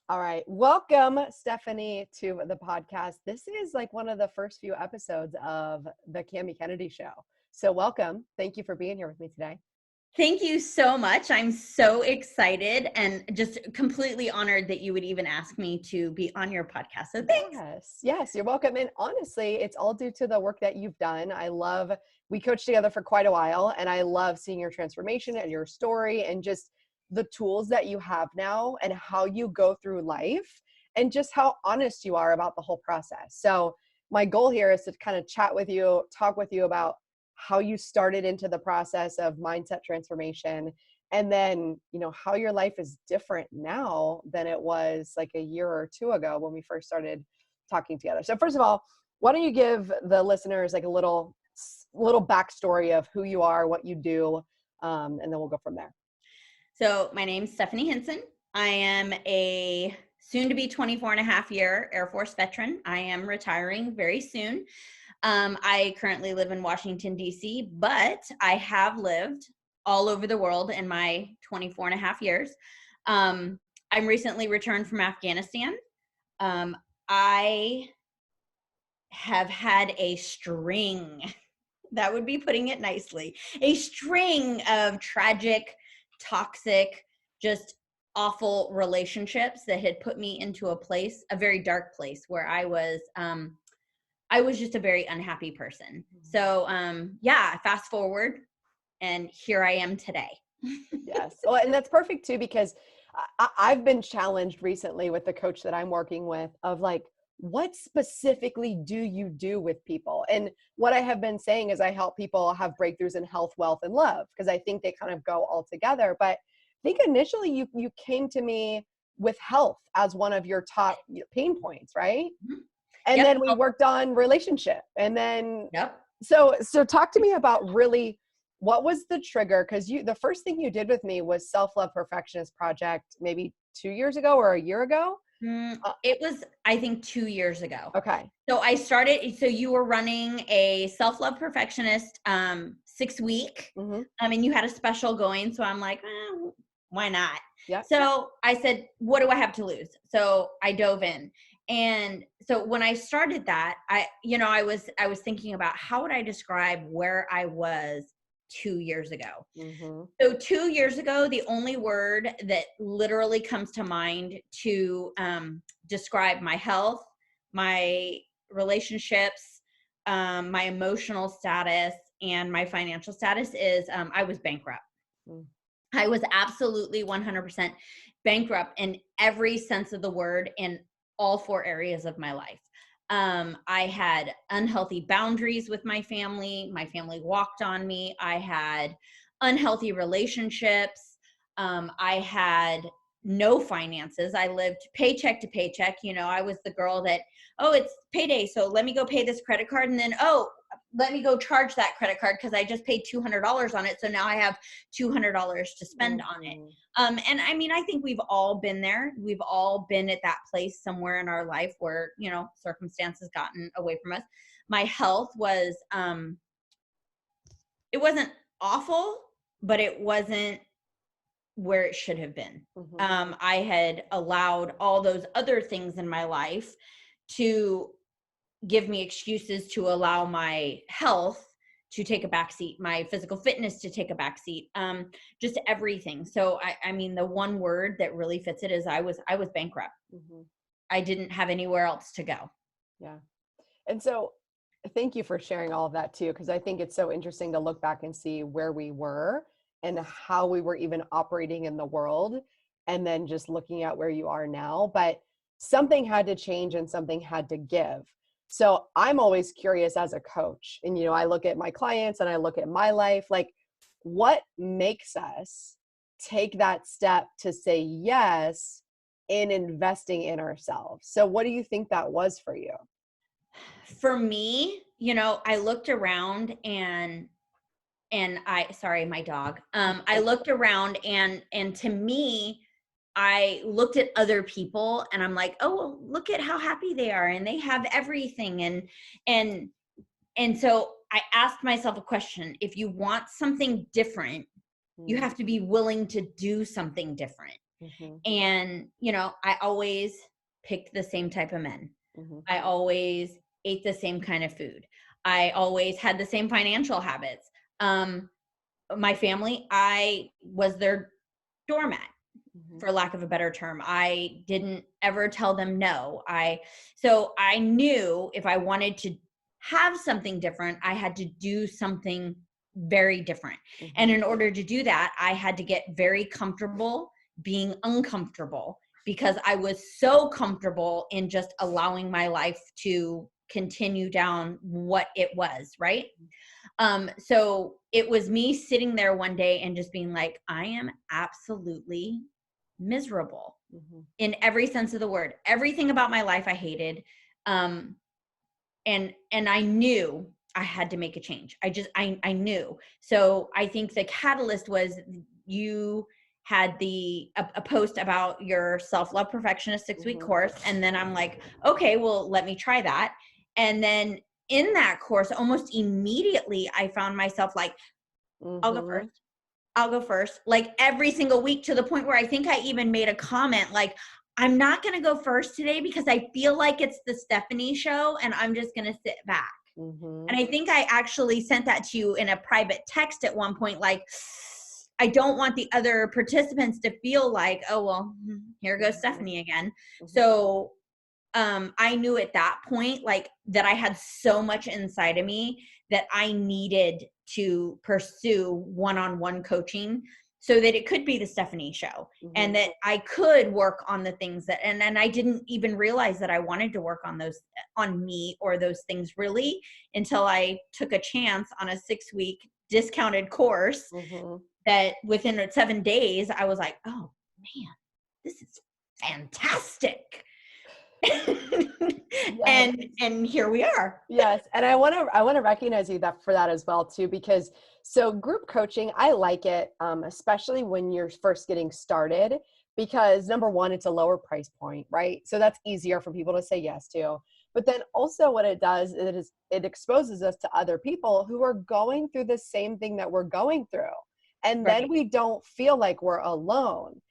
All right. Welcome, Stephanie, to the podcast. This is like one of the first few episodes of the Cami Kennedy Show. So welcome. Thank you for being here with me today. Thank you so much. I'm so excited and just completely honored that you would even ask me to be on your podcast. So thanks. Yes, you're welcome. And honestly, it's all due to the work that you've done. We coached together for quite a while, and I love seeing your transformation and your story and just the tools that you have now and how you go through life and just how honest you are about the whole process. So my goal here is to kind of chat with you, talk with you about how you started into the process of mindset transformation, and then how your life is different now than it was like a year or two ago when we first started talking together. So first of all, why don't you give the listeners like a little backstory of who you are, what you do, and then we'll go from there. So my name's Stephanie Hinson. I am a soon-to-be 24-and-a-half-year Air Force veteran. I am retiring very soon. I currently live in Washington, D.C., but I have lived all over the world in my 24 and a half years. I'm recently returned from Afghanistan. I have had a string, that would be putting it nicely, a string of tragic, toxic, just awful relationships that had put me into a very dark place where I was just a very unhappy person. So fast forward and here I am today. Yes. Well, and that's perfect too, because I've been challenged recently with the coach that I'm working with of like, what specifically do you do with people? And what I have been saying is I help people have breakthroughs in health, wealth, and love, because I think they kind of go all together. But I think initially you came to me with health as one of your top pain points, right? Mm-hmm. And Yep. then we worked on relationship. And then, Yep. so talk to me about really what was the trigger? Because the first thing you did with me was Self Love Perfectionist Project, maybe 2 years ago or a year ago. It was, I think, 2 years ago. Okay. So you were running a Self Love Perfectionist 6-week, Mm-hmm. and you had a special going. So I'm like, why not? Yeah. So I said, what do I have to lose? So I dove in. And so when I started that, I was thinking about how would I describe where I was 2 years ago. Mm-hmm. So 2 years ago, the only word that literally comes to mind to describe my health, my relationships, my emotional status, and my financial status is I was bankrupt. Mm. I was absolutely 100% bankrupt in every sense of the word in all 4 areas of my life. I had unhealthy boundaries with my family. My family walked on me. I had unhealthy relationships. I had no finances. I lived paycheck to paycheck. I was the girl that, it's payday, so let me go pay this credit card. And then, let me go charge that credit card because I just paid $200 on it. So now I have $200 to spend on it. And I mean, I think we've all been there. We've all been at that place somewhere in our life where, circumstances gotten away from us. My health was, it wasn't awful, but it wasn't where it should have been. Mm-hmm. I had allowed all those other things in my life to give me excuses to allow my health to take a backseat, my physical fitness to take a backseat, just everything. So I mean, the one word that really fits it is I was bankrupt. Mm-hmm. I didn't have anywhere else to go. Yeah. And so thank you for sharing all of that too, because I think it's so interesting to look back and see where we were and how we were even operating in the world, and then just looking at where you are now. But something had to change and something had to give. So I'm always curious as a coach, and I look at my clients and I look at my life, like what makes us take that step to say yes in investing in ourselves. So what do you think that was for you? For me, I looked around and sorry, my dog. I looked around and to me, I looked at other people and I'm like, oh, well, look at how happy they are and they have everything. And so I asked myself a question. If you want something different, you have to be willing to do something different. Mm-hmm. And, I always picked the same type of men. Mm-hmm. I always ate the same kind of food. I always had the same financial habits. My family, I was their doormat, Mm-hmm. for lack of a better term. I didn't ever tell them no. So I knew if I wanted to have something different, I had to do something very different. And Mm-hmm. in order to do that, I had to get very comfortable being uncomfortable, because I was so comfortable in just allowing my life to continue down what it was, right? So it was me sitting there one day and just being like, I am absolutely miserable Mm-hmm. in every sense of the word. Everything about my life I hated. Um, and I knew I had to make a change. I knew. So I think the catalyst was you had a post about your Self Love Perfectionist 6-week Mm-hmm. course. And then I'm like, okay, well, let me try that. And then in that course, almost immediately, I found myself like, I'll go Mm-hmm. first. I'll go first, like every single week, to the point where I think I even made a comment like, I'm not going to go first today because I feel like it's the Stephanie show and I'm just going to sit back. Mm-hmm. And I think I actually sent that to you in a private text at one point, like, I don't want the other participants to feel like, oh, well, here goes Mm-hmm. Stephanie again. Mm-hmm. So I knew at that point, like, that I had so much inside of me that I needed to pursue one-on-one coaching so that it could be the Stephanie show, and Mm-hmm. that I could work on the things that, and I didn't even realize that I wanted to work on those, on me or those things really, until I took a chance on a 6-week discounted course Mm-hmm. that within 7 days, I was like, oh man, this is fantastic. Yes. and here we are. Yes, and I want to recognize you that for that as well too, because so group coaching, I like it, especially when you're first getting started, because number one, it's a lower price point, right? So that's easier for people to say yes to. But then also what it does is it exposes us to other people who are going through the same thing that we're going through, and then Right. we don't feel like we're alone.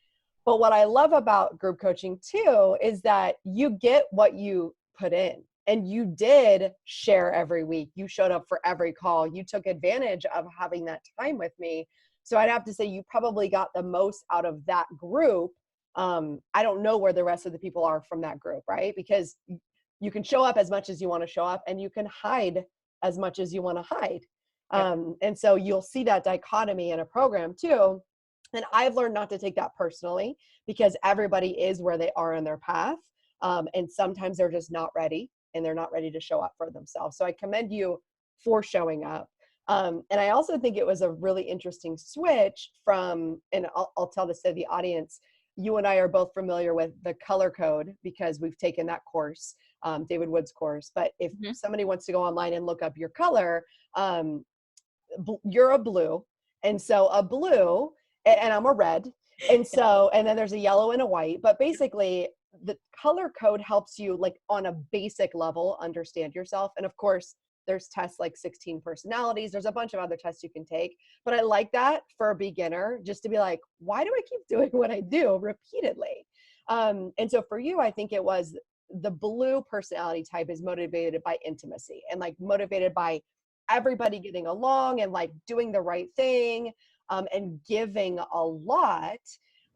But what I love about group coaching too is that you get what you put in. And you did share every week. You showed up for every call. You took advantage of having that time with me. So I'd have to say you probably got the most out of that group. I don't know where the rest of the people are from that group, right? Because you can show up as much as you want to show up, and you can hide as much as you want to hide. Yep. And so you'll see that dichotomy in a program too. And I've learned not to take that personally, because everybody is where they are in their path. And sometimes they're just not ready, and they're not ready to show up for themselves. So I commend you for showing up. And I also think it was a really interesting switch from, and I'll tell this to the audience, you and I are both familiar with the color code because we've taken that course, David Wood's course. But if Mhm. somebody wants to go online and look up your color, you're a blue. And so a blue, and I'm a red. And so, and then there's a yellow and a white, but basically the color code helps you, like, on a basic level, understand yourself. And of course there's tests like 16 personalities. There's a bunch of other tests you can take, but I like that for a beginner, just to be like, why do I keep doing what I do repeatedly? And so for you, I think it was the blue personality type is motivated by intimacy, and like motivated by everybody getting along and like doing the right thing, and giving a lot.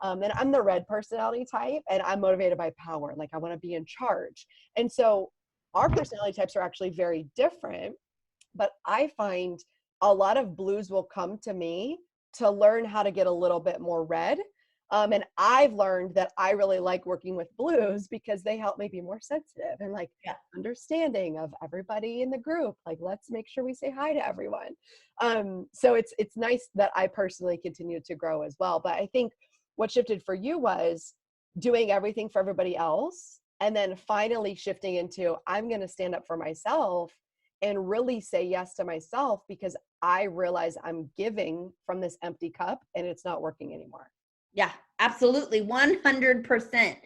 And I'm the red personality type, and I'm motivated by power. Like, I want to be in charge. And so our personality types are actually very different, but I find a lot of blues will come to me to learn how to get a little bit more red. And I've learned that I really like working with blues because they help me be more sensitive and like Yeah. understanding of everybody in the group. Like, let's make sure we say hi to everyone. So it's nice that I personally continue to grow as well. But I think what shifted for you was doing everything for everybody else, and then finally shifting into, I'm going to stand up for myself and really say yes to myself, because I realize I'm giving from this empty cup and it's not working anymore. Yeah, absolutely. 100%.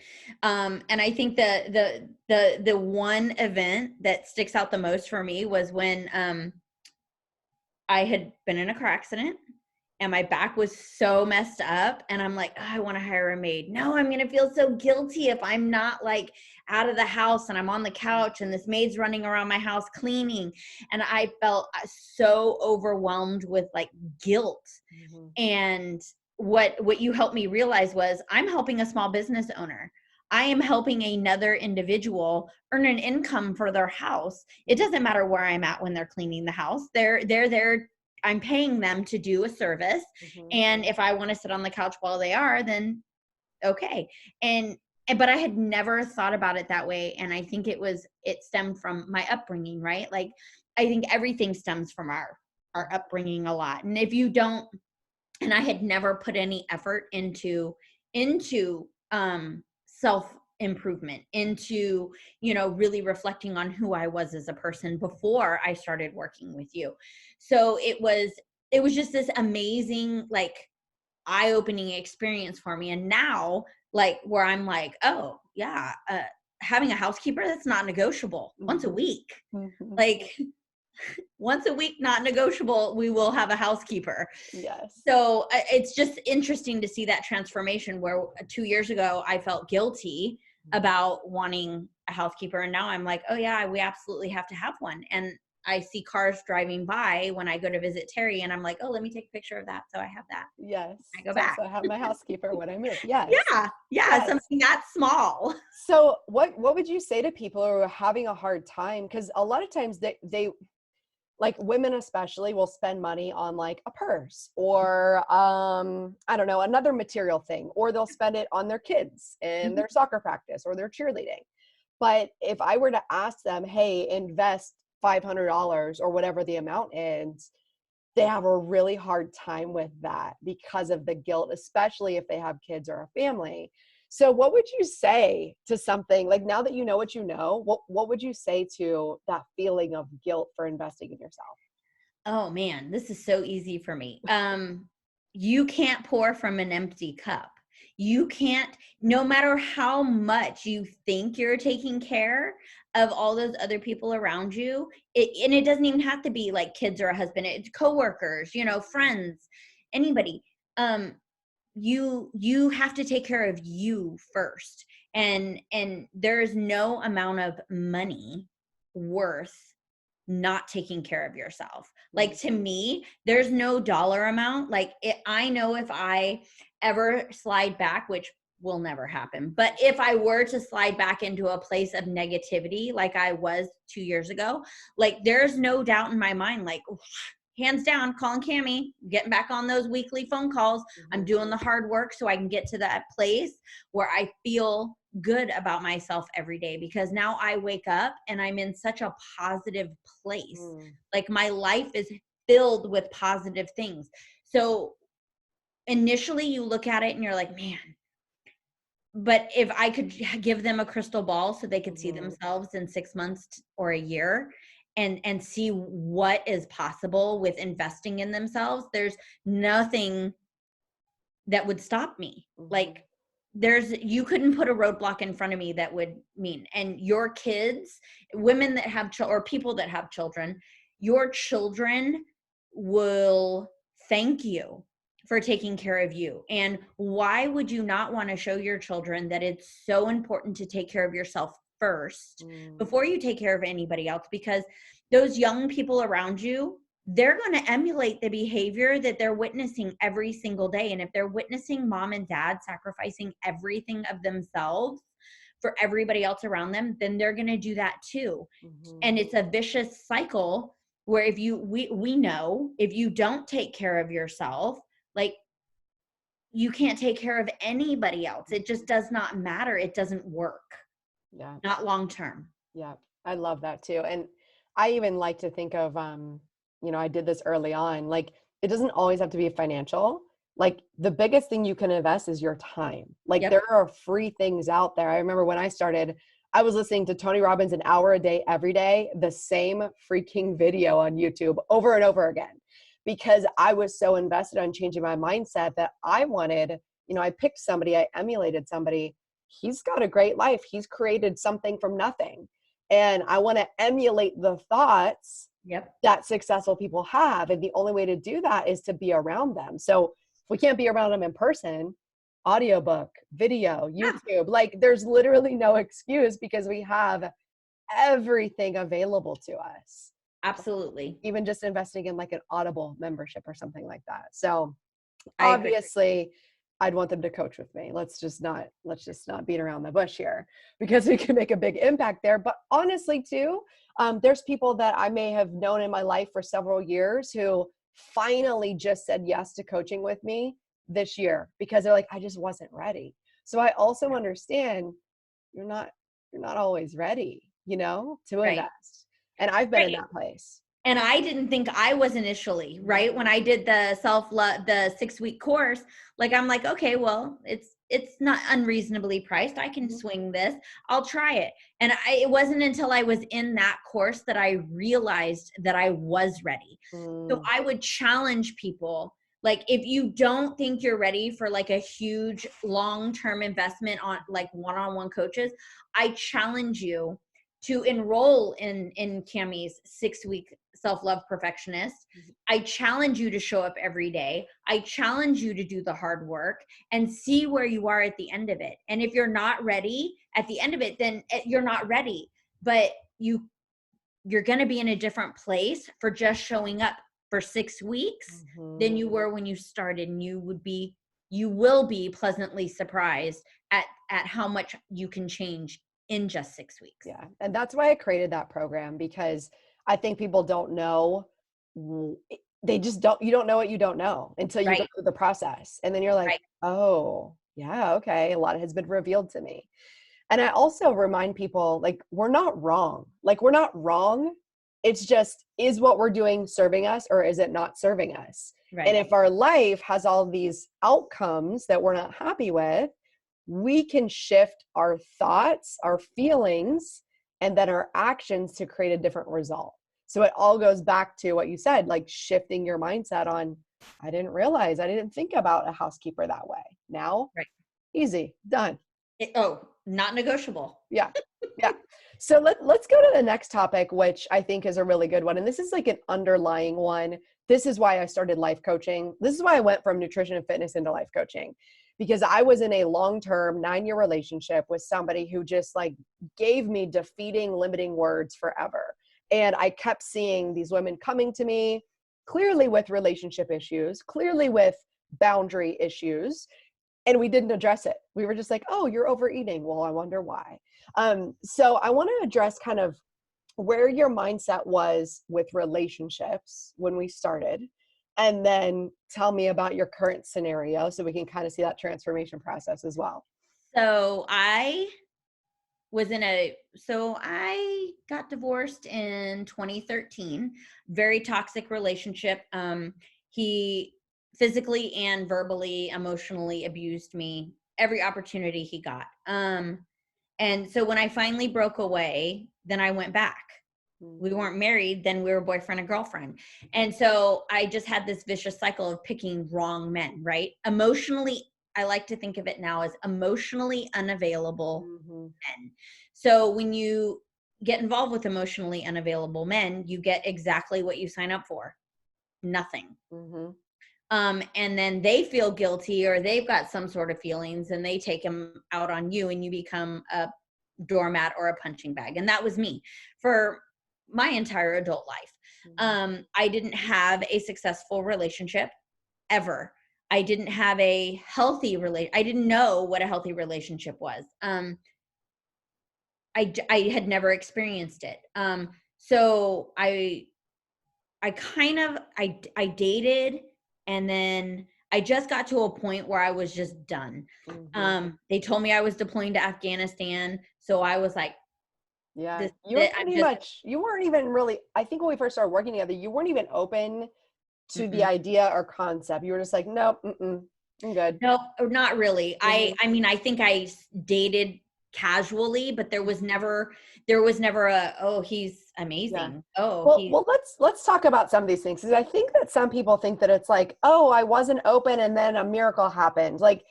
And I think the one event that sticks out the most for me was when I had been in a car accident, and my back was so messed up, and I'm like, oh, I want to hire a maid. No, I'm going to feel so guilty if I'm not like out of the house and I'm on the couch and this maid's running around my house cleaning. And I felt so overwhelmed with like guilt. Mm-hmm. And what you helped me realize was I'm helping a small business owner. I am helping another individual earn an income for their house. It doesn't matter where I'm at when they're cleaning the house. They're there. I'm paying them to do a service. Mm-hmm. And if I want to sit on the couch while they are, then okay. But I had never thought about it that way. And I think it stemmed from my upbringing, right? Like, I think everything stems from our upbringing a lot. And if you don't, and I had never put any effort into self improvement, into, really reflecting on who I was as a person before I started working with you. So it was just this amazing, like, eye-opening experience for me. And now, like, where I'm like, oh yeah, having a housekeeper, that's not negotiable. Once a week. Mm-hmm. Like, once a week, not negotiable, we will have a housekeeper. Yes. So it's just interesting to see that transformation where 2 years ago I felt guilty about wanting a housekeeper. And now I'm like, oh yeah, we absolutely have to have one. And I see cars driving by when I go to visit Terry, and I'm like, oh, let me take a picture of that. So I have that. Yes. I go back. So I have my housekeeper when I move. Yes. Yeah. Yes. Something that small. So what would you say to people who are having a hard time? Because a lot of times they like, women especially will spend money on like a purse or I don't know, another material thing, or they'll spend it on their kids and their soccer practice or their cheerleading. But if I were to ask them, hey, invest $500 or whatever the amount is, they have a really hard time with that because of the guilt, especially if they have kids or a family. So what would you say to something like, now that you know what you know, what would you say to that feeling of guilt for investing in yourself? Oh man, this is so easy for me. You can't pour from an empty cup. You can't, no matter how much you think you're taking care of all those other people around you, and it doesn't even have to be like kids or a husband, it's coworkers, friends, anybody. You have to take care of you first. And there's no amount of money worth not taking care of yourself. Like, to me, there's no dollar amount. Like, I know if I ever slide back, which will never happen, but if I were to slide back into a place of negativity like I was 2 years ago, like, there's no doubt in my mind, like, hands down, calling Cammie, getting back on those weekly phone calls. I'm doing the hard work so I can get to that place where I feel good about myself every day, because now I wake up and I'm in such a positive place. Like, my life is filled with positive things. So initially you look at it and you're like, man, but if I could give them a crystal ball so they could see themselves in 6 months or a year and see what is possible with investing in themselves, there's nothing that would stop me. Like, you couldn't put a roadblock in front of me that would mean, and your kids, women that have or people that have children, your children will thank you for taking care of you. And why would you not want to show your children that it's so important to take care of yourself first before you take care of anybody else? Because those young people around you, they're going to emulate the behavior that they're witnessing every single day. And if they're witnessing mom and dad sacrificing everything of themselves for everybody else around them, then they're going to do that too. And it's a vicious cycle where if we know if you don't take care of yourself, like, you can't take care of anybody else. It just does not matter. It doesn't work. Yeah. Not long term. Yeah. I love that too. And I even like to think of, I did this early on, like, it doesn't always have to be financial. Like, the biggest thing you can invest is your time. Like, there are free things out there. I remember when I started, I was listening to Tony Robbins an hour a day, every day, the same freaking video on YouTube over and over again, because I was so invested on changing my mindset that I wanted, I picked somebody, I emulated somebody. He's got a great life. He's created something from nothing. and I want to emulate the thoughts Yep. that successful people have. And the only way to do that is to be around them. So if we can't be around them in person, audiobook, video, Yeah, YouTube, like there's literally no excuse because we have everything available to us. absolutely. Even just investing in like an Audible membership or something like that. So I agree. obviously I'd want them to coach with me. Let's just not beat around the bush here because we can make a big impact there. But honestly too, there's people that I may have known in my life for several years who finally just said yes to coaching with me this year because they're like, I just wasn't ready. So I also understand you're not always ready, to Right. invest. And I've been in Right. that place. And I didn't think I was initially, right? When I did the self-love, the 6-week course, like I'm like, okay, well, it's not unreasonably priced. I can swing this. I'll try it. And it wasn't until I was in that course that I realized that I was ready. So I would challenge people, like if you don't think you're ready for like a huge long-term investment on like one-on-one coaches, I challenge you to enroll in Cammie's 6-week Self-Love Perfectionist. I challenge you to show up every day. I challenge you to do the hard work and see where you are at the end of it. And if you're not ready at the end of it, then you're not ready. But you're going to be in a different place for just showing up for 6 weeks than you were when you started. And you will be pleasantly surprised at how much you can change in just 6 weeks. Yeah. And that's why I created that program, because I think people don't know. They just don't, you don't know what you don't know until you go Right. through the process. And then you're like, Right. oh yeah, okay. A lot has been revealed to me. And I also remind people, like, we're not wrong. Like, we're not wrong. It's just, is what we're doing serving us or is it not serving us? Right. And if our life has all these outcomes that we're not happy with, we can shift our thoughts, our feelings, and then our actions to create a different result. So it all goes back to what you said, like shifting your mindset on, I didn't think about a housekeeper that way. Now, Right. easy, done. Not negotiable. Yeah. Yeah. So let's go to the next topic, which I think is a really good one. And this is like an underlying one. This is why I started life coaching. This is why I went from nutrition and fitness into life coaching, because I was in a long-term 9-year relationship with somebody who just like gave me defeating, limiting words forever. And I kept seeing these women coming to me clearly with relationship issues, clearly with boundary issues, and we didn't address it. We were just like, oh, you're overeating. Well, I wonder why. So I want to address kind of where your mindset was with relationships when we started, and then tell me about your current scenario so we can kind of see that transformation process as well. So I got divorced in 2013, very toxic relationship. He physically and verbally, emotionally abused me every opportunity he got. And so when I finally broke away, then I went back. We weren't married, then we were boyfriend and girlfriend. And so I just had this vicious cycle of picking wrong men, right? Emotionally, I like to think of it now as emotionally unavailable men. So when you get involved with emotionally unavailable men, you get exactly what you sign up for. Nothing. And then they feel guilty or they've got some sort of feelings and they take them out on you and you become a doormat or a punching bag. And that was me for my entire adult life. I didn't have a successful relationship ever. I didn't have a healthy I didn't know what a healthy relationship was. I had never experienced it. So I dated, and then I just got to a point where I was just done. They told me I was deploying to Afghanistan. So I was like, yeah, you weren't even really, I think when we first started working together, you weren't even open to the idea or concept. You were just like, nope, I'm good. No, not really. I mean, I think I dated casually, but there was never a, oh, he's amazing. Yeah. Oh, well, let's talk about some of these things, because I think that some people think that it's like, oh, I wasn't open and then a miracle happened. Like,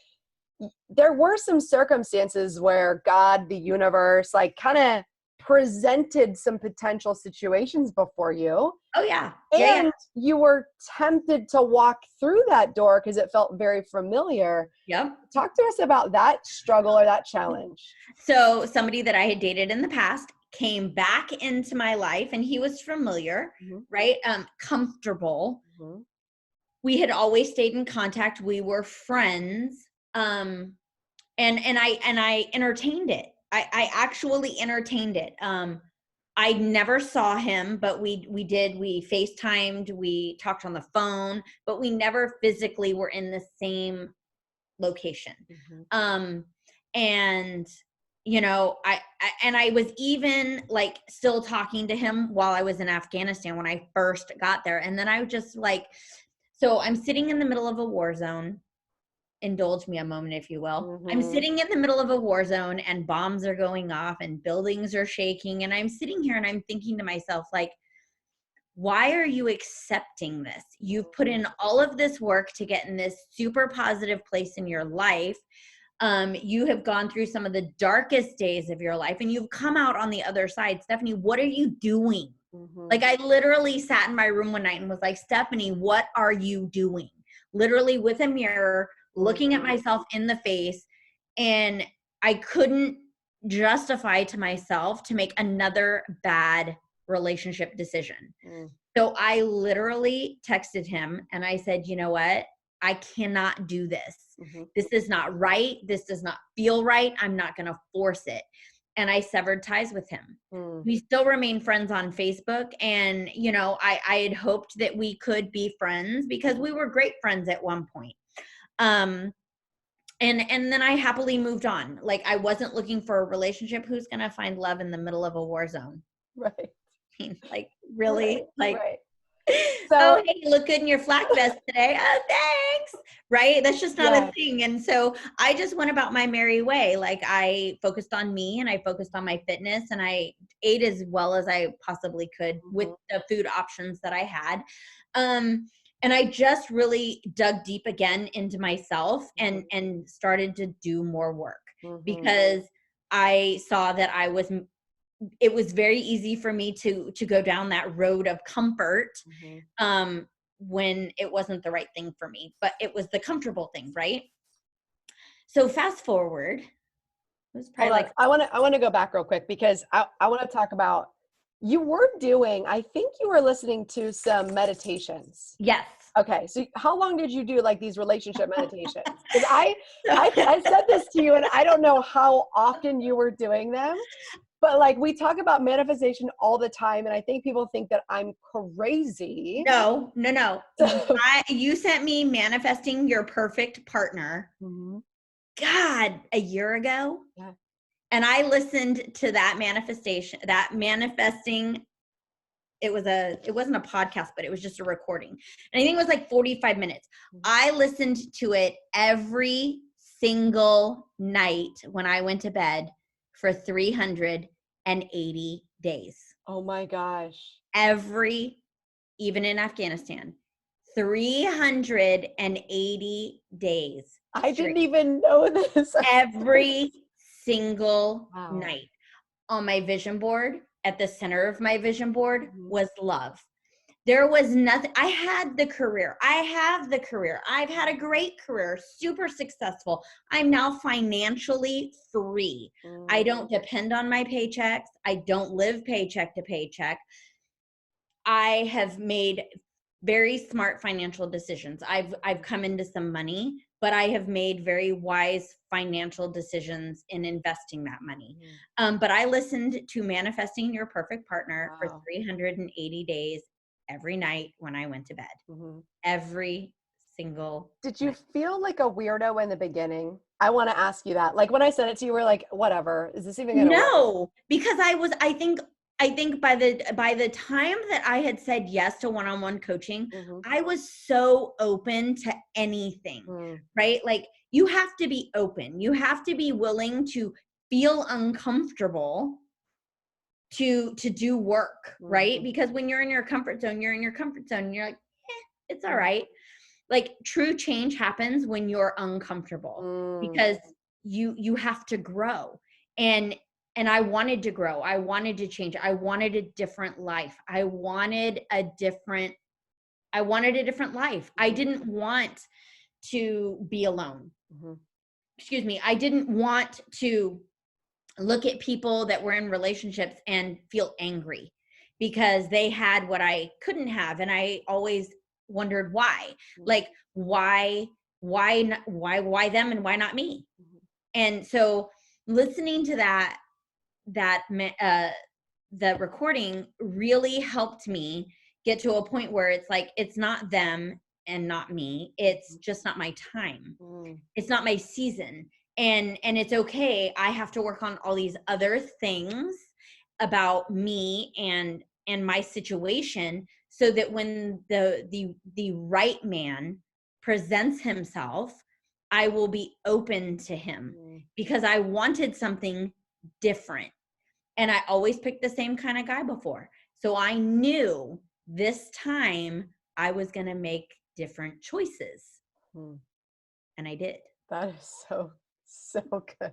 there were some circumstances where God, the universe, like kind of presented some potential situations before you. Oh yeah. Yeah. And you were tempted to walk through that door because it felt very familiar. Yep. Talk to us about that struggle or that challenge. So somebody that I had dated in the past came back into my life, and he was familiar, Mm-hmm. right? Comfortable. Mm-hmm. We had always stayed in contact. We were friends. And I entertained it. I actually entertained it. I never saw him, but we FaceTimed, we talked on the phone, but we never physically were in the same location. Mm-hmm. And I was even like still talking to him while I was in Afghanistan when I first got there. And then I just like, so I'm sitting in the middle of a war zone. Indulge me a moment, if you will. I'm Mm-hmm. sitting in the middle of a war zone and bombs are going off and buildings are shaking. And I'm sitting here and I'm thinking to myself, like, why are you accepting this? You've put in all of this work to get in this super positive place in your life. You have gone through some of the darkest days of your life and you've come out on the other side. Stephanie, what are you doing? Mm-hmm. Like, I literally sat in my room one night and was like, Stephanie, what are you doing? Literally with a mirror, looking at myself in the face, and I couldn't justify to myself to make another bad relationship decision. So I literally texted him and I said, you know what? I cannot do this. This is not right. This does not feel right. I'm not going to force it. And I severed ties with him. We still remain friends on Facebook. And, I had hoped that we could be friends because we were great friends at one point. And then I happily moved on. Like, I wasn't looking for a relationship. Who's going to find love in the middle of a war zone? Right. I mean, like, really? Right. So, So, hey, you look good in your flak vest today. Oh, thanks. Right? That's just not a thing. And so I just went about my merry way. Like, I focused on me and I focused on my fitness and I ate as well as I possibly could with the food options that I had. And I just really dug deep again into myself and started to do more work because I saw that it was very easy for me to go down that road of comfort when it wasn't the right thing for me, but it was the comfortable thing, right? So fast forward, it was probably like, I want to go back real quick because I want to talk about, you were doing, I think you were listening to some meditations. yes. Okay. So how long did you do like these relationship meditations? Because I said this to you and I don't know how often you were doing them, but like we talk about manifestation all the time. And I think people think that I'm crazy. No. So, You sent me Manifesting Your Perfect Partner. God, a year ago. Yeah. And I listened to that manifesting. It wasn't a podcast, but it was just a recording. And I think it was like 45 minutes. I listened to it every single night when I went to bed for 380 days. Oh my gosh. Even in Afghanistan, 380 days. I didn't even know this. Every single night. On my vision board, at the center of my vision board was love. There was nothing. I had the career. I have the career. I've had a great career, super successful. I'm now financially free. I don't depend on my paychecks. I don't live paycheck to paycheck. I have made very smart financial decisions. I've come into some money, but I have made very wise financial decisions in investing that money. But I listened to Manifesting Your Perfect Partner for 380 days every night when I went to bed. Every single Did you night. feel like a weirdo in the beginning? I want to ask you that. Like when I sent it to you, we're like, whatever. Is this even going to work? No, because I think by the time that I had said yes to one-on-one coaching, I was so open to anything, right? Like, you have to be open. You have to be willing to feel uncomfortable to do work, right? Because when you're in your comfort zone, you're like, it's all right. Like, true change happens when you're uncomfortable because you have to grow. And I wanted to grow. I wanted to change. I wanted a different life. I wanted a different life. I didn't want to be alone. Excuse me. I didn't want to look at people that were in relationships and feel angry because they had what I couldn't have. And I always wondered why. Like, why them and why not me? And so listening to the recording really helped me get to a point where it's like, it's not them and not me. It's just not my time. It's not my season. And it's okay. I have to work on all these other things about me and my situation so that when the right man presents himself, I will be open to him because I wanted something different. And I always picked the same kind of guy before. So I knew this time I was going to make different choices. And I did. That is so good.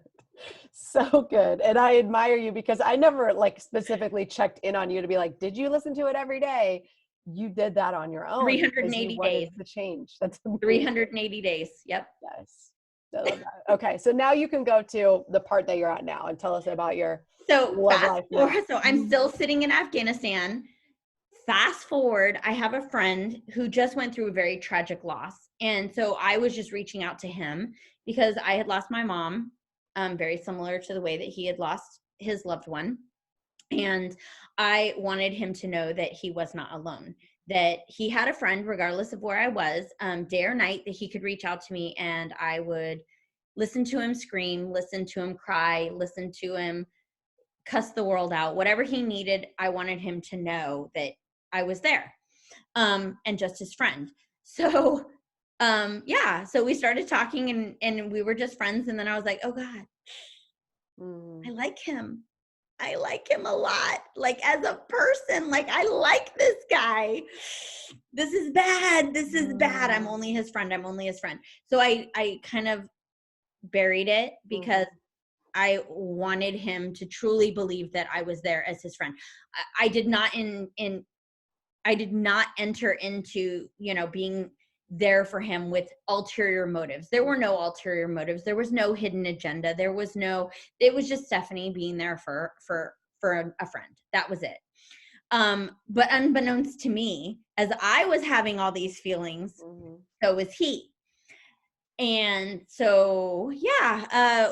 So good. And I admire you because I never like specifically checked in on you to be like, did you listen to it every day? You did that on your own. 380 days. The change. That's amazing. 380 days. Yep. Yes. I love that. Okay. So now you can go to the part that you're at now and tell us about your love life now. So I'm still sitting in Afghanistan. Fast forward, I have a friend who just went through a very tragic loss. And so I was just reaching out to him because I had lost my mom, very similar to the way that he had lost his loved one. And I wanted him to know that he was not alone, that he had a friend, regardless of where I was, day or night, that he could reach out to me and I would listen to him scream, listen to him cry, listen to him cuss the world out, whatever he needed. I wanted him to know that I was there, and just his friend. So, so we started talking and we were just friends. And then I was like, oh God, I like him. I like him a lot. Like as a person, like I like this guy. This is bad. This is bad. I'm only his friend. I'm only his friend. So I kind of buried it because I wanted him to truly believe that I was there as his friend. I did not I did not enter into, being there for him with ulterior motives. There were no ulterior motives. There was no hidden agenda. It was just Stephanie being there for a friend. That was it. But unbeknownst to me, as I was having all these feelings, so was he. And so,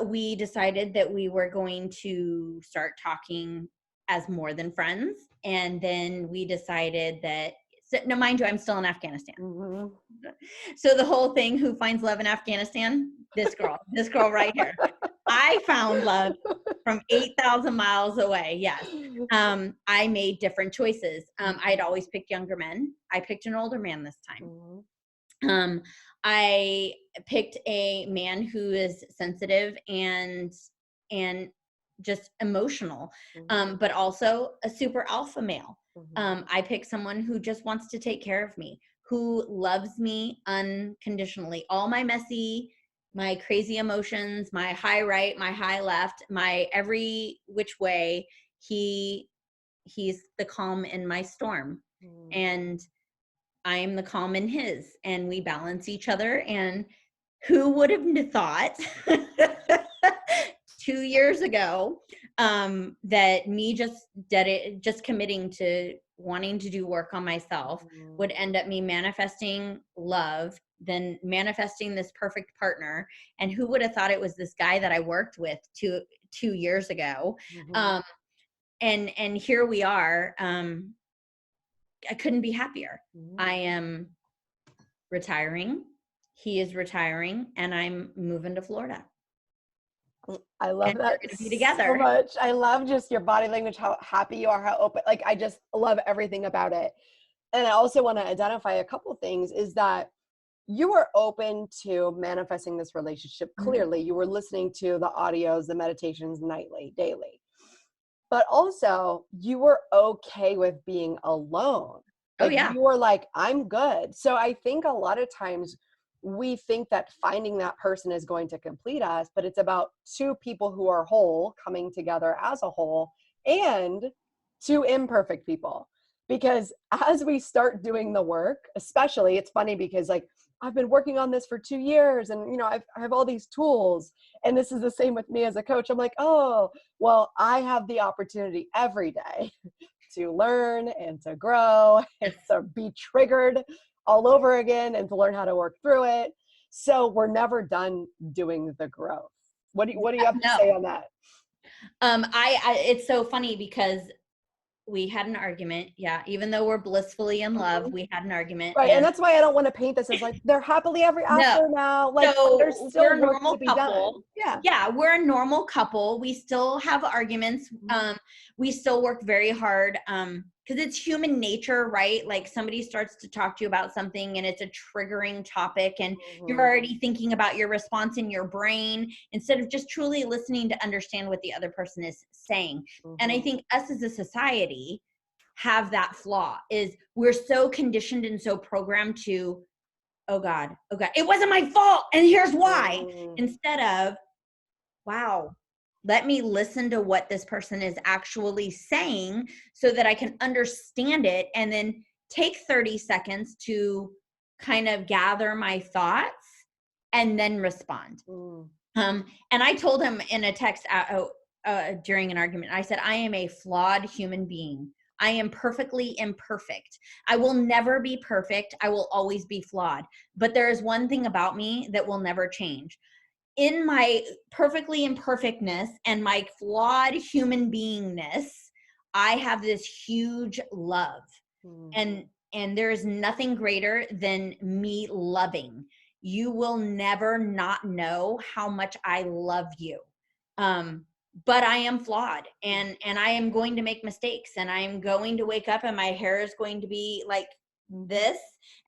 we decided that we were going to start talking as more than friends. And then we decided that, now mind you, I'm still in Afghanistan. So the whole thing, who finds love in Afghanistan? This girl right here. I found love from 8,000 miles away. Yes. I made different choices. I'd always picked younger men. I picked an older man this time. I picked a man who is sensitive and just emotional, but also a super alpha male. I picked someone who just wants to take care of me, who loves me unconditionally. All my my crazy emotions, my high right, my high left, my every which way, he's the calm in my storm. And I'm the calm in his, and we balance each other. And who would have thought 2 years ago that me just committing to wanting to do work on myself would end up me manifesting love, then manifesting this perfect partner. And who would have thought it was this guy that I worked with 2 years ago? And here we are. I couldn't be happier. I am retiring. He is retiring, and I'm moving to Florida. I love that be together. so much. I love just your body language, how happy you are, how open. Like, I just love everything about it. And I also want to identify a couple things is that you were open to manifesting this relationship. Clearly, you were listening to the audios, the meditations nightly, daily. But also, you were okay with being alone. Like, you were like, I'm good. So I think a lot of times we think that finding that person is going to complete us, but it's about two people who are whole coming together as a whole, and two imperfect people. Because as we start doing the work, especially, it's funny because like I've been working on this for 2 years and, you know, I have all these tools, and this is the same with me as a coach. I'm like, oh, well, I have the opportunity every day to learn and to grow and to be triggered all over again and to learn how to work through it. So we're never done doing the growth. What do you have to say No. on that? It's so funny because we had an argument. Yeah. Even though we're blissfully in love, Mhm. we had an argument. Right. And And that's why I don't want to paint this as like they're happily ever no, after now. Like there's so still we're a work to normal be done. couple. Yeah. Yeah, we're a normal couple. We still have arguments. We still work very hard because it's human nature, right? Like somebody starts to talk to you about something and it's a triggering topic and you're Mhm. already thinking about your response in your brain instead of just truly listening to understand what the other person is saying. And I Mhm. think us as a society have that flaw is we're so conditioned and so programmed to, oh God, it wasn't my fault. And here's why. Mhm. Instead of, wow, let me listen to what this person is actually saying so that I can understand it and then take 30 seconds to kind of gather my thoughts and then respond. Mhm. And I told him in a text during an argument, I said, I am a flawed human being. I am perfectly imperfect. I will never be perfect. I will always be flawed. But there is one thing about me that will never change. In my perfectly imperfectness and my flawed human beingness, I have this huge love. Mhm. And there is nothing greater than me loving. You will never not know how much I love you. But I am flawed and I am going to make mistakes and I'm going to wake up and my hair is going to be like this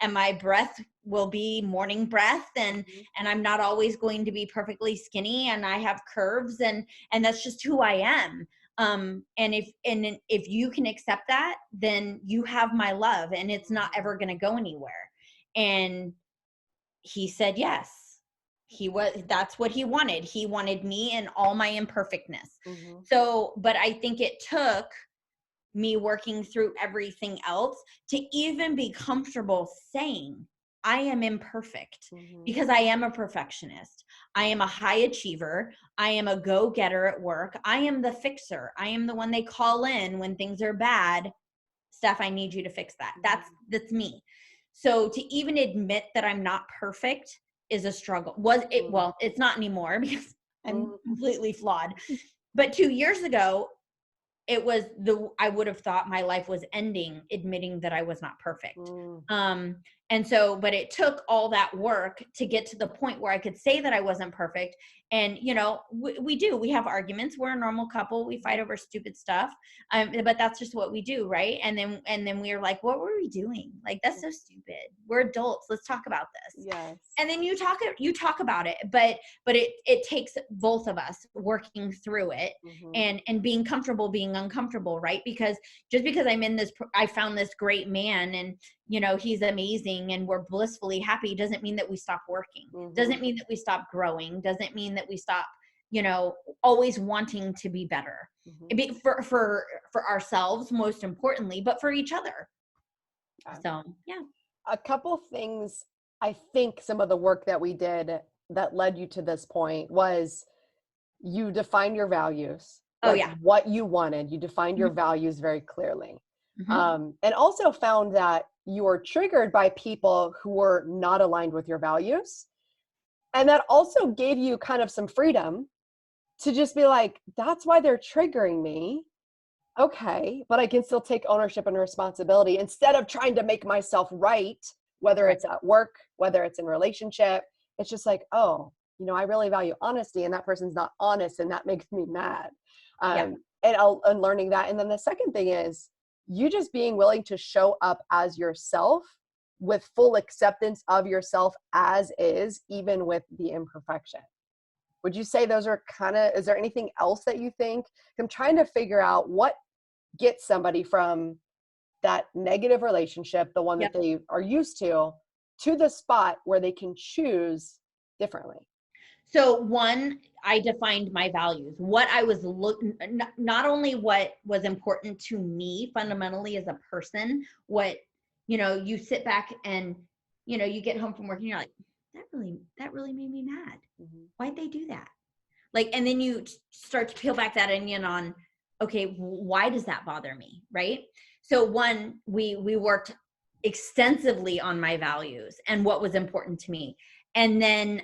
and my breath will be morning breath and I'm not always going to be perfectly skinny and I have curves and that's just who I am. And if you can accept that, then you have my love and it's not ever going to go anywhere. And he said yes. That's what he wanted. He wanted me and all my imperfectness. Mhm. So, but I think it took me working through everything else to even be comfortable saying I am imperfect Mhm. because I am a perfectionist. I am a high achiever. I am a go-getter at work. I am the fixer. I am the one they call in when things are bad. Steph, I need you to fix that. That's me. So to even admit that I'm not perfect is a struggle. Was it? Mhm. Well, it's not anymore because I'm Mhm. completely flawed. But 2 years ago, it was I would have thought my life was ending admitting that I was not perfect. Mhm. And so, but it took all that work to get to the point where I could say that I wasn't perfect. And, you know, we have arguments. We're a normal couple. We fight over stupid stuff. But that's just what we do. Right. And then we were like, what were we doing? Like, that's so stupid. We're adults. Let's talk about this. Yes. And then you talk about it, but it takes both of us working through it Mhm. and being comfortable being uncomfortable, right? Because just because I found this great man and you know he's amazing and we're blissfully happy doesn't mean that we stop working, Mhm. doesn't mean that we stop growing, doesn't mean that we stop, you know, always wanting to be better. Mhm. For ourselves most importantly, but for each other. Yeah. So yeah. A couple things, I think some of the work that we did that led you to this point was you defined your values, Oh like yeah. what you wanted. You defined your Mhm. values very clearly. Mhm. And also found that you were triggered by people who were not aligned with your values. And that also gave you kind of some freedom to just be like, that's why they're triggering me. Okay, but I can still take ownership and responsibility instead of trying to make myself right, whether Right. it's at work, whether it's in relationship. It's just like, oh, you know, I really value honesty and that person's not honest and that makes me mad. Yeah. And learning that. And then the second thing is you just being willing to show up as yourself with full acceptance of yourself as is, even with the imperfection. Would you say those are kind of, is there anything else that you think? I'm trying to figure out what get somebody from that negative relationship, the one that Yep. they are used to to the spot where they can choose differently? So one, I defined my values, what I was looking, not only what was important to me fundamentally as a person, what, you sit back and, you get home from work and you're like, that really made me mad. Why'd they do that? Like, and then you start to peel back that onion on, okay, why does that bother me? Right. So one, we worked extensively on my values and what was important to me. And then,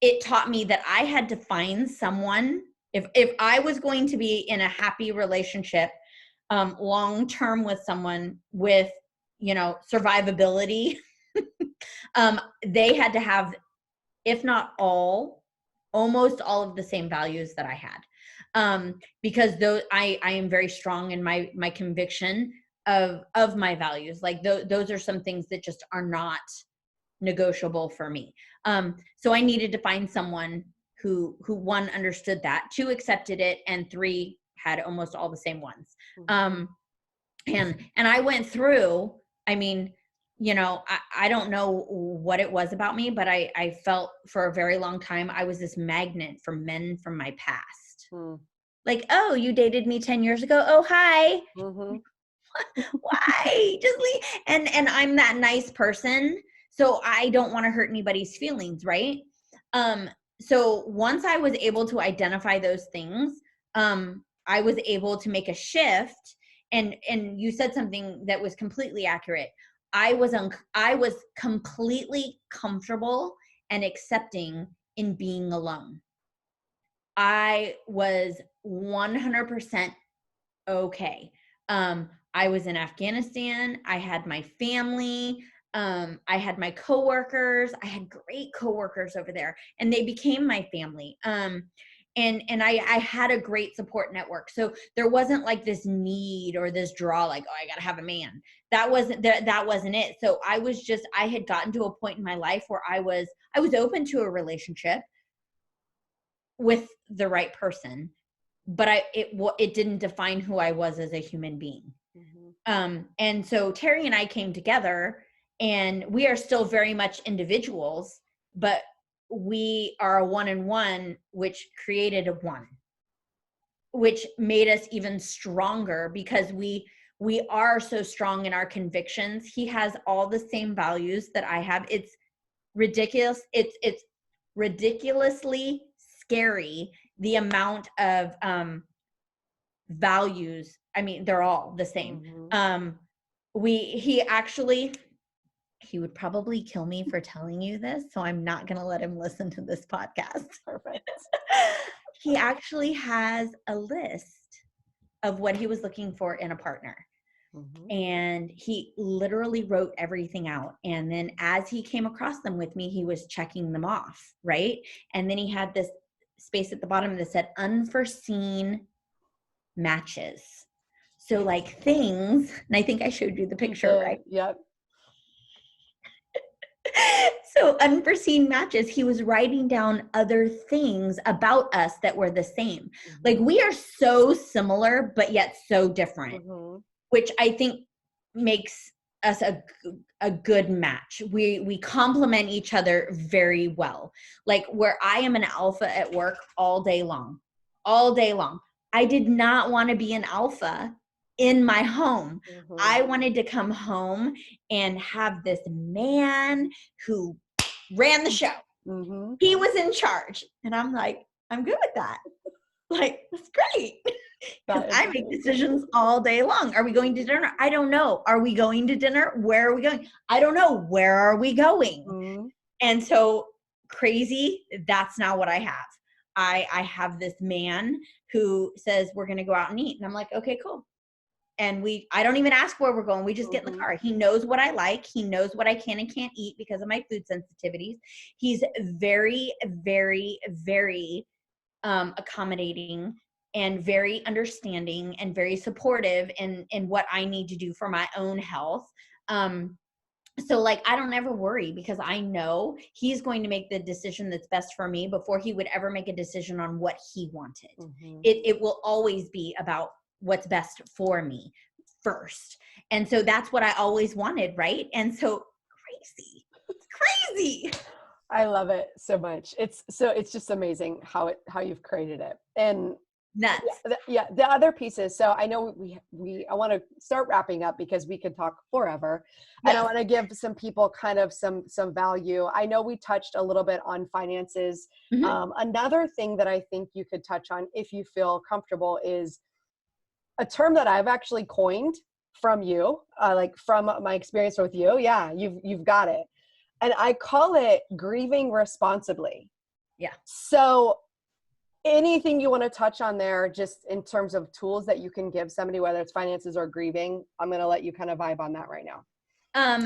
it taught me that I had to find someone, if I was going to be in a happy relationship, long-term with someone with, survivability, they had to have, if not all, almost all of the same values that I had. Because those, I am very strong in my conviction of my values. Like those are some things that just are not negotiable for me. So I needed to find someone who one, understood that, two, accepted it, and three, had almost all the same ones. And I went through, I mean, I don't know what it was about me, but I felt for a very long time I was this magnet for men from my past. Like, oh, you dated me 10 years ago. Oh, hi. Why? Just leave. And I'm that nice person, so I don't want to hurt anybody's feelings, right? So once I was able to identify those things, I was able to make a shift. And you said something that was completely accurate. I was completely comfortable and accepting in being alone. I was 100% okay. I was in Afghanistan. I had my family. I had my coworkers. I had great coworkers over there, and they became my family. And I had a great support network. So there wasn't like this need or this draw, like, oh, I gotta have a man. That wasn't it. So I had gotten to a point in my life where I was open to a relationship with the right person, but it didn't define who I was as a human being. And so Terry and I came together, and we are still very much individuals, but we are a one-in-one, which created a one, which made us even stronger because we are so strong in our convictions. He has all the same values that I have. It's ridiculous. It's ridiculously scary, the amount of values. I mean, they're all the same. He would probably kill me for telling you this, so I'm not going to let him listen to this podcast. Perfect. He actually has a list of what he was looking for in a partner. And he literally wrote everything out. And then as he came across them with me, he was checking them off, right? And then he had this space at the bottom that said unforeseen matches. So like things, and I think I showed you the picture, right? Yep. So unforeseen matches, he was writing down other things about us that were the same. Like we are so similar, but yet so different, which I think makes us a good match. We complement each other very well. Like where I am an alpha at work all day long. I did not want to be an alpha in my home. I wanted to come home and have this man who ran the show. He was in charge. And I'm like, I'm good with that. Like, that's great. Because I make decisions all day long. Are we going to dinner? I don't know. Are we going to dinner? Where are we going? I don't know. Where are we going? And so crazy, that's not what I have. I have this man who says we're going to go out and eat. And I'm like, okay, cool. And I don't even ask where we're going. We just get in the car. He knows what I like. He knows what I can and can't eat because of my food sensitivities. He's very, very, very accommodating and very understanding and very supportive in what I need to do for my own health. So like, I don't ever worry because I know he's going to make the decision that's best for me before he would ever make a decision on what he wanted. It will always be about what's best for me first. And so that's what I always wanted. Right. And so crazy. It's crazy. I love it so much. It's just amazing how you've created it. And Nuts. the other pieces. So I know I want to start wrapping up because we could talk forever, and I Yes. want to give some people kind of some value. I know we touched a little bit on finances. Mhm. Another thing that I think you could touch on, if you feel comfortable, is a term that I've actually coined from you, like from my experience with you. Yeah, you've got it, and I call it grieving responsibly. Yeah. So anything you want to touch on there, just in terms of tools that you can give somebody, whether it's finances or grieving, I'm going to let you kind of vibe on that right now.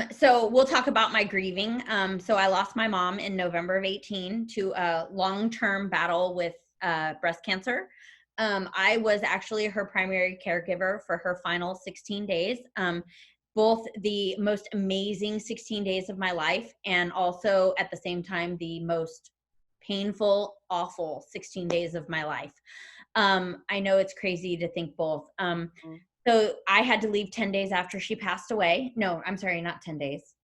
So we'll talk about my grieving. So I lost my mom in November of 18 to a long-term battle with breast cancer. I was actually her primary caregiver for her final 16 days. Both the most amazing 16 days of my life, and also at the same time, the most painful, awful 16 days of my life. I know it's crazy to think both. Mm. So I had to leave 10 days after she passed away. No, I'm sorry, not 10 days.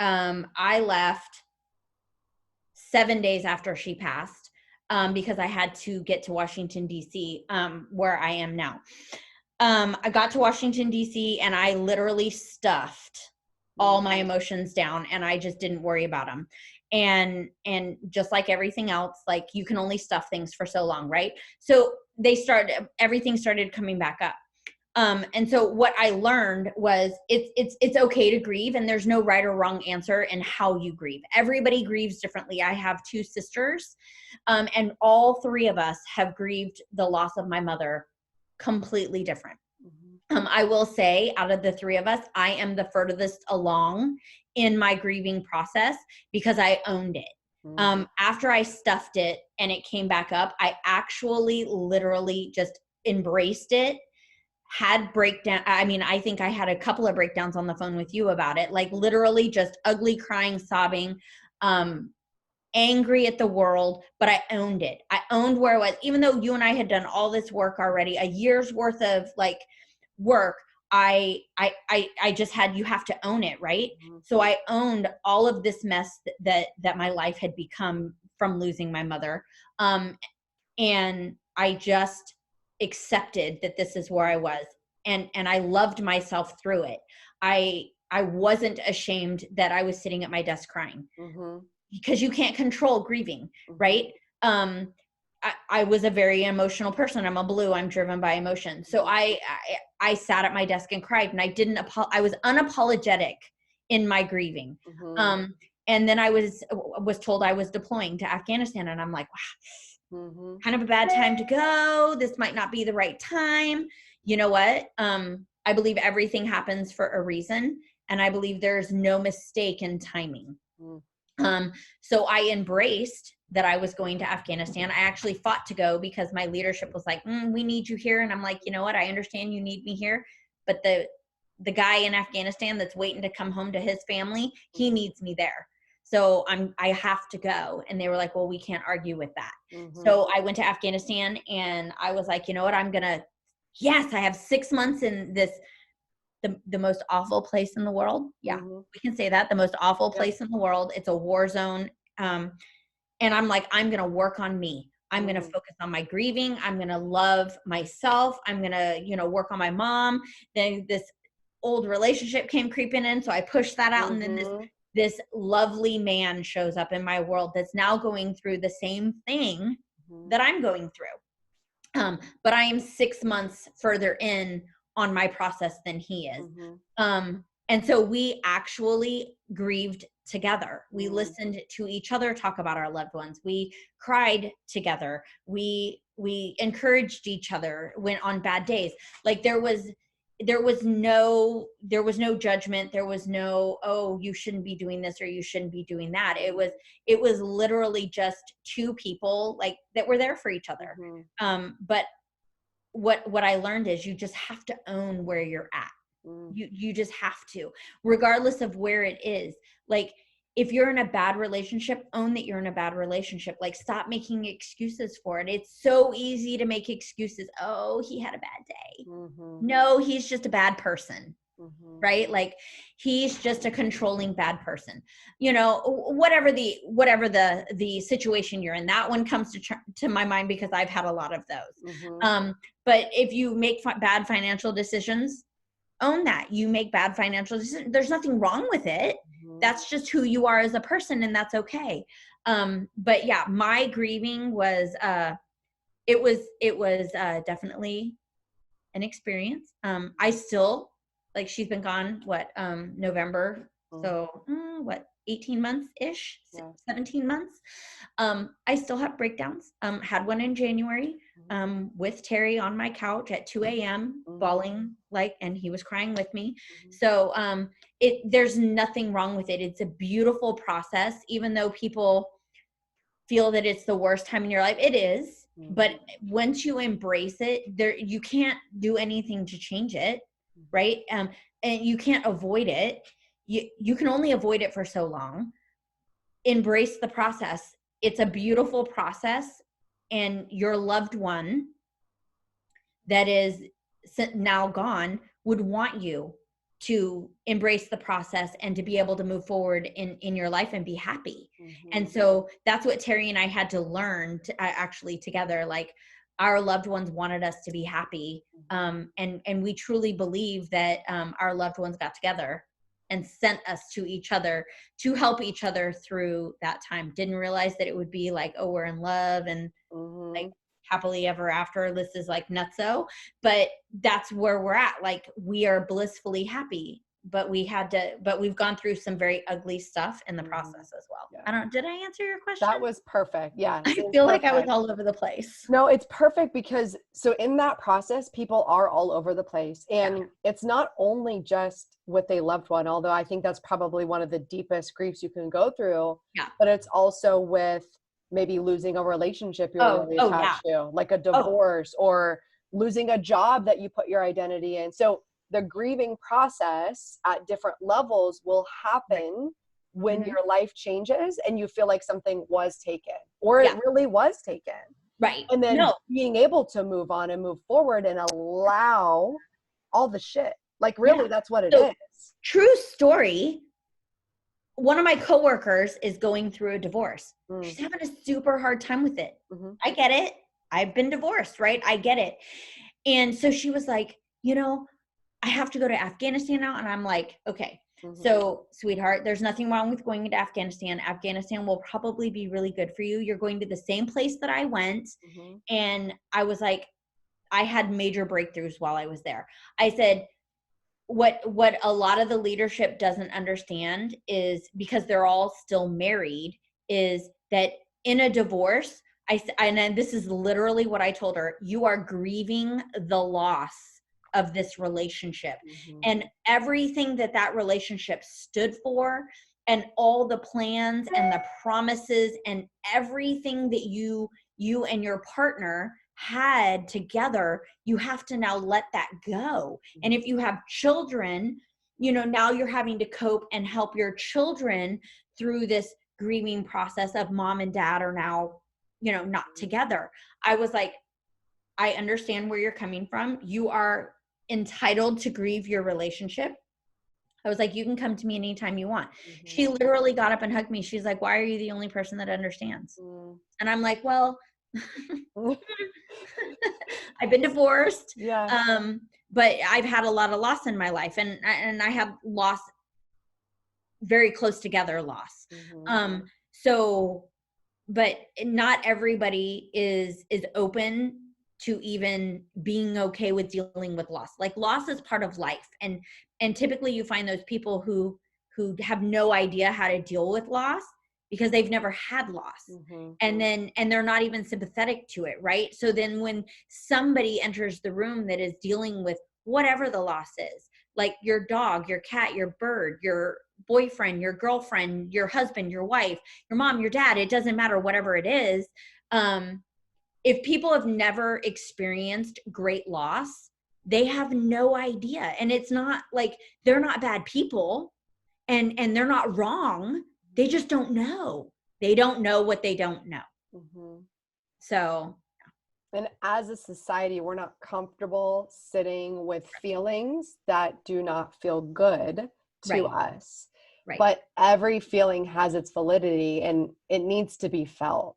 I left 7 days after she passed, because I had to get to Washington, D.C., where I am now. I got to Washington, D.C., and I literally stuffed all my emotions down, and I just didn't worry about them. And just like everything else, like, you can only stuff things for so long, right? So everything started coming back up. And so what I learned was it's okay to grieve, and there's no right or wrong answer in how you grieve. Everybody grieves differently. I have two sisters, and all three of us have grieved the loss of my mother completely different. I will say, out of the three of us, I am the furthest along in my grieving process because I owned it. After I stuffed it and it came back up, I actually literally just embraced it, had breakdown. I mean, I think I had a couple of breakdowns on the phone with you about it, like literally just ugly crying, sobbing, angry at the world, but I owned it. I owned where I was, even though you and I had done all this work already, a year's worth of like work. I just had, you have to own it, right? So I owned all of this mess that my life had become from losing my mother. And I just accepted that this is where I was. And I loved myself through it. I wasn't ashamed that I was sitting at my desk crying, because you can't control grieving, right? I was a very emotional person. I'm a blue. I'm driven by emotion. So I sat at my desk and cried, and I was unapologetic in my grieving. And then I was told I was deploying to Afghanistan, and I'm like, wow, kind of a bad time to go. This might not be the right time. You know what? I believe everything happens for a reason, and I believe there's no mistake in timing. So I embraced that I was going to Afghanistan. I actually fought to go because my leadership was like, we need you here. And I'm like, you know what? I understand you need me here, but the guy in Afghanistan that's waiting to come home to his family, he needs me there. So I have to go. And they were like, well, we can't argue with that. So I went to Afghanistan, and I was like, you know what? Yes, I have 6 months in this, the most awful place in the world. Yeah, we can say that. The most awful place in the world. It's a war zone. And I'm like, I'm going to work on me. I'm going to focus on my grieving. I'm going to love myself. I'm going to, work on my mom. Then this old relationship came creeping in. So I pushed that out. And then this lovely man shows up in my world that's now going through the same thing that I'm going through. But I am 6 months further in on my process than he is. And so we actually grieved together. We listened to each other talk about our loved ones. We cried together. We encouraged each other when on bad days. Like there was no judgment. There was no, oh, you shouldn't be doing this or you shouldn't be doing that. It was literally just two people like that were there for each other. But what I learned is you just have to own where you're at. You just have to, regardless of where it is. Like if you're in a bad relationship, own that you're in a bad relationship. Like stop making excuses for it. It's so easy to make excuses. Oh, he had a bad day. No, he's just a bad person. Mhm. right? Like he's just a controlling bad person, you know, whatever the situation you're in. That one comes to my mind because I've had a lot of those. Mhm. But if you make bad financial decisions, own that you make bad financial decisions. There's nothing wrong with it. Mhm. That's just who you are as a person, and that's okay. But yeah, my grieving was it was definitely an experience. I still, like, she's been gone, what, November, Mhm. so what, 18 months ish, Yeah. 17 months. I still have breakdowns. Had one in January, Mhm. with Terry on my couch at 2 a.m. Mhm. bawling, like, and he was crying with me. Mhm. So there's nothing wrong with it. It's a beautiful process, even though people feel that it's the worst time in your life. It is, but Mhm. once you embrace it, there, you can't do anything to change it, Mhm. right? And you can't avoid it. You can only avoid it for so long. Embrace the process. It's a beautiful process, and your loved one that is now gone would want you to embrace the process and to be able to move forward in your life and be happy. And Mhm. so that's what Terry and I had to learn to, actually together. Like, our loved ones wanted us to be happy, and we truly believe that our loved ones got together and sent us to each other to help each other through that time. Didn't realize that it would be like, oh, we're in love and like Mhm. happily ever after. This is like nutso, but that's where we're at. Like, we are blissfully happy, but we've gone through some very ugly stuff in the Mhm. process as well. Yeah. I don't, did I answer your question? That was perfect. Yes, I it was feel like I was perfect. all over the place. No, it's perfect because so in that process, people are all over the place. Yeah. And it's not only just with a loved one, although I think that's probably one of the deepest griefs you can go through, Yeah. but it's also with maybe losing a relationship you're Oh, really oh yeah. attached to, like a Oh, divorce or losing a job that you put your identity in. So the grieving process at different levels will right. happen when Mhm. your life changes and you feel like something was taken or it Yeah. really was taken, Right. and then No. being able to move on and move forward and allow all the shit. Like Yeah. really, that's what it So, is. true story. One of my coworkers is going through a divorce. Mm. She's having a super hard time with it. Mhm. I get it. I've been divorced, right? I get it. And so she was like, I have to go to Afghanistan now. And I'm like, okay, Mhm. so sweetheart, there's nothing wrong with going into Afghanistan. Afghanistan will probably be really good for you. You're going to the same place that I went. Mhm. And I was like, I had major breakthroughs while I was there. I said, what a lot of the leadership doesn't understand is, because they're all still married, is that in a divorce, and this is literally what I told her, you are grieving the loss of this relationship Mhm. and everything that relationship stood for, and all the plans and the promises and everything that you and your partner had together. You have to now let that go. And if you have children, now you're having to cope and help your children through this grieving process of mom and dad are now, not together. I was like, I understand where you're coming from. You are entitled to grieve your relationship. I was like, you can come to me anytime you want. Mhm. She literally got up and hugged me. She's like, why are you the only person that understands? Mhm. And I'm like, well, Mm. I've been divorced, Yeah. but I've had a lot of loss in my life, and I have loss very close together loss. Mhm. So, but not everybody is open to even being okay with dealing with loss. Like, loss is part of life, and typically you find those people who have no idea how to deal with loss because they've never had loss. Mhm. And they're not even sympathetic to it, right? So then when somebody enters the room that is dealing with whatever the loss is, like your dog, your cat, your bird, your boyfriend, your girlfriend, your husband, your wife, your mom, your dad, it doesn't matter, whatever it is. If people have never experienced great loss, they have no idea. And it's not like they're not bad people, and they're not wrong. They just don't know. They don't know what they don't know. Mhm. So And as a society, we're not comfortable sitting with feelings that do not feel good to Right. us. Right. But every feeling has its validity and it needs to be felt.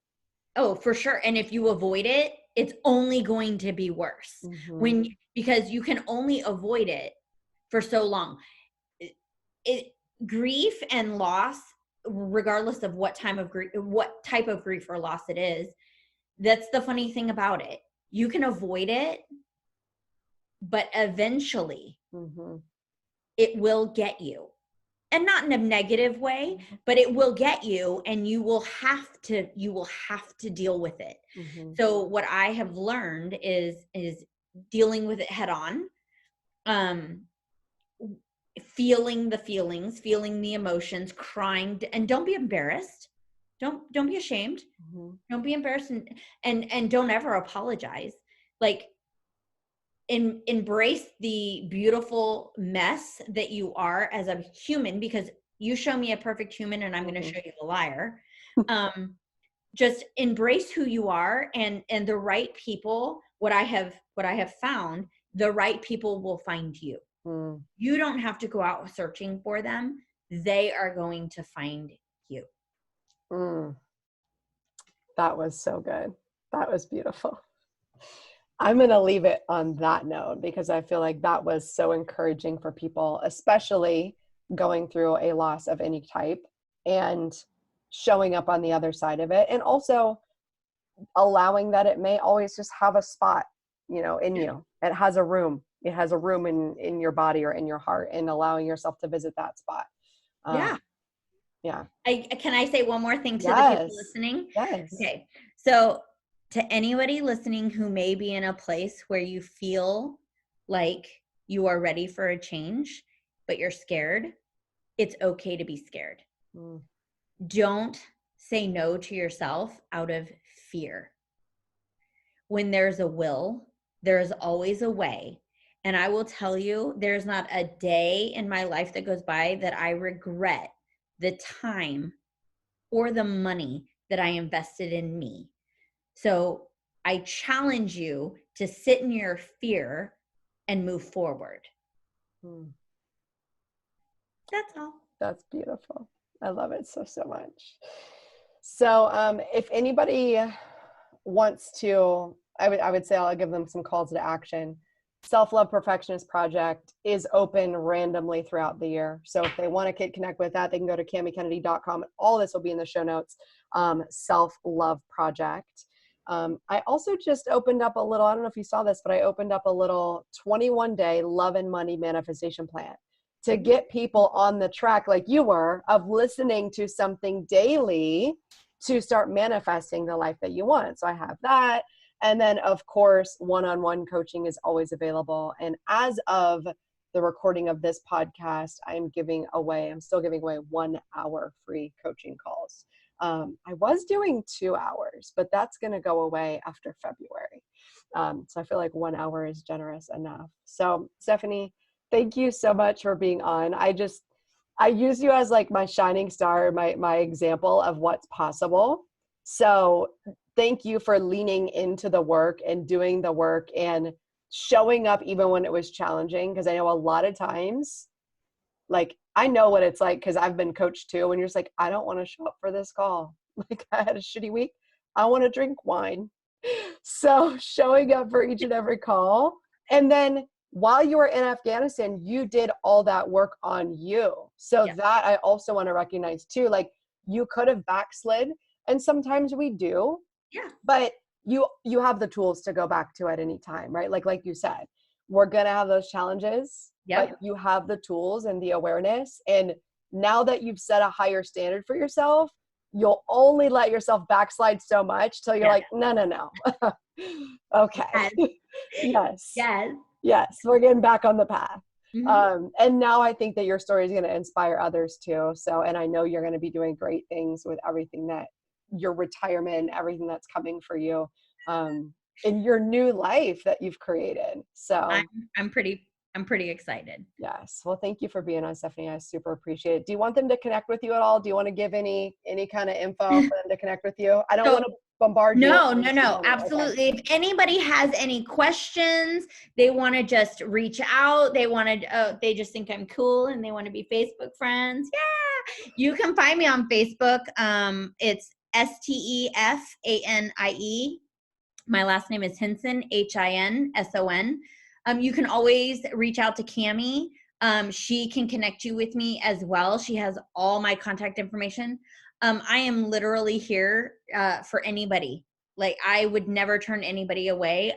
Oh, for sure. And if you avoid it, it's only going to be worse Mm-hmm. because you can only avoid it for so long. It grief and loss, regardless of what type of grief or loss it is, that's the funny thing about it. You can avoid it, but eventually Mm-hmm. it will get you. And not in a negative way, Mm-hmm. but it will get you, and you will have to deal with it. Mm-hmm. So what I have learned is dealing with it head on, um feeling the feelings, feeling the emotions, crying, and don't be embarrassed. Don't be ashamed. Mm-hmm. Don't be embarrassed, and don't ever apologize. Like, embrace the beautiful mess that you are as a human, because you show me a perfect human and I'm going to Mm-hmm. show you the liar. Just embrace who you are, and the right people, what I have found, the right people will find you. Mm. You don't have to go out searching for them. They are going to find you. Mm. That was so good. That was beautiful. I'm going to leave it on that note because I feel like that was so encouraging for people, especially going through a loss of any type and showing up on the other side of it. And also allowing that it may always just have a spot, in you. It has a room. It has a room in your body or in your heart, and allowing yourself to visit that spot. Yeah. Yeah. Can I say one more thing to the people Yes. listening? Yes. Okay. So, to anybody listening who may be in a place where you feel like you are ready for a change, but you're scared, it's okay to be scared. Mm. Don't say no to yourself out of fear. When there's a will, there's always a way. And I will tell you, there's not a day in my life that goes by that I regret the time or the money that I invested in me. So I challenge you to sit in your fear and move forward. Mm. That's all. That's beautiful. I love it so, so much. So if anybody wants to, I would say I'll give them some calls to action. Self Love Perfectionist Project is open randomly throughout the year. So if they want to connect with that, they can go to CamiKennedy.com. All this will be in the show notes. Self Love Project. I also just opened up a little, I don't know if you saw this, but I opened up a little 21-day love and money manifestation plan to get people on the track like you were of listening to something daily to start manifesting the life that you want. So I have that. And then, of course, one-on-one coaching is always available. And as of the recording of this podcast, I'm still giving away 1 hour free coaching calls. I was doing 2 hours, but that's going to go away after February. So I feel like 1 hour is generous enough. So Stephanie, thank you so much for being on. I use you as like my shining star, my example of what's possible. So thank you for leaning into the work and doing the work and showing up even when it was challenging. Because I know a lot of times, like, I know what it's like because I've been coached too. When you're just like, I don't want to show up for this call. Like, I had a shitty week. I want to drink wine. So showing up for each and every call. And then while you were in Afghanistan, you did all that work on you. So Yeah. that I also want to recognize too. Like, you could have backslid, and sometimes we do, Yeah. but you have the tools to go back to at any time, right? Like you said, we're gonna have those challenges, but Yep. you have the tools and the awareness. And now that you've set a higher standard for yourself, you'll only let yourself backslide so much till you're Yes. like, no. Okay. Yes. Yes. Yes. Yes. We're getting back on the path. Mm-hmm. And now I think that your story is going to inspire others too. So, and I know you're going to be doing great things with everything that your retirement, everything that's coming for you, in your new life that you've created. I'm So I'm pretty I'm pretty excited. yes. Well, thank you for being on, Stephanie. I super appreciate it. Do you want them to connect with you at all? Do you want to give any kind of info for them to connect with you? I don't So want to bombard you. No, with no, things you no, don't know. Okay. absolutely. If anybody has any questions, they want to just reach out. They want to, they just think I'm cool and they want to be Facebook friends. Yeah. You can find me on Facebook. It's Stefanie. My last name is Hinson, Hinson. You can always reach out to Cammie. She can connect you with me as well. She has all my contact information. I am literally here for anybody. Like, I would never turn anybody away.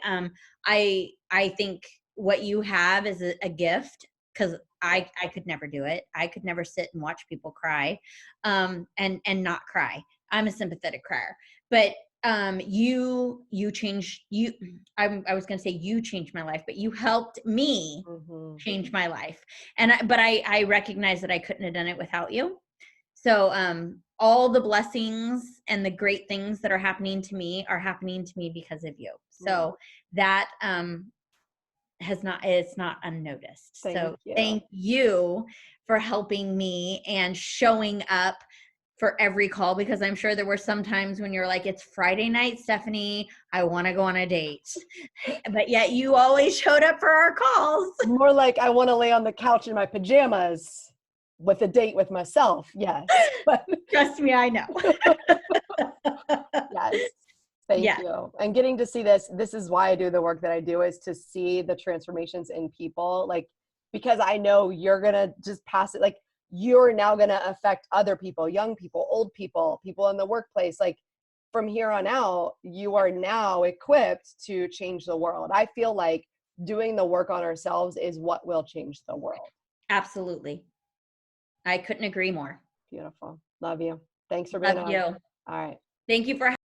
I think what you have is a gift, because I could never do it. I could never sit and watch people cry, and not cry. I'm a sympathetic crier, but you changed you. I was going to say you changed my life, but you helped me change my life. But I recognize that I couldn't have done it without you. So all the blessings and the great things that are happening to me because of you. So that it's not unnoticed. Thank you for helping me and showing up for every call, because I'm sure there were some times when you're like, it's Friday night, Stefanie, I want to go on a date. But yet you always showed up for our calls. More like, I want to lay on the couch in my pajamas with a date with myself. Yes. But trust me, I know. Yes. Thank you. And getting to see this is why I do the work that I do, is to see the transformations in people. Like, because I know you're going to just pass it. Like, you're now going to affect other people, young people, old people, people in the workplace. Like, from here on out, you are now equipped to change the world. I feel like doing the work on ourselves is what will change the world. Absolutely. I couldn't agree more. Beautiful. Love you. Thanks for being on. Love you. All right. Thank you for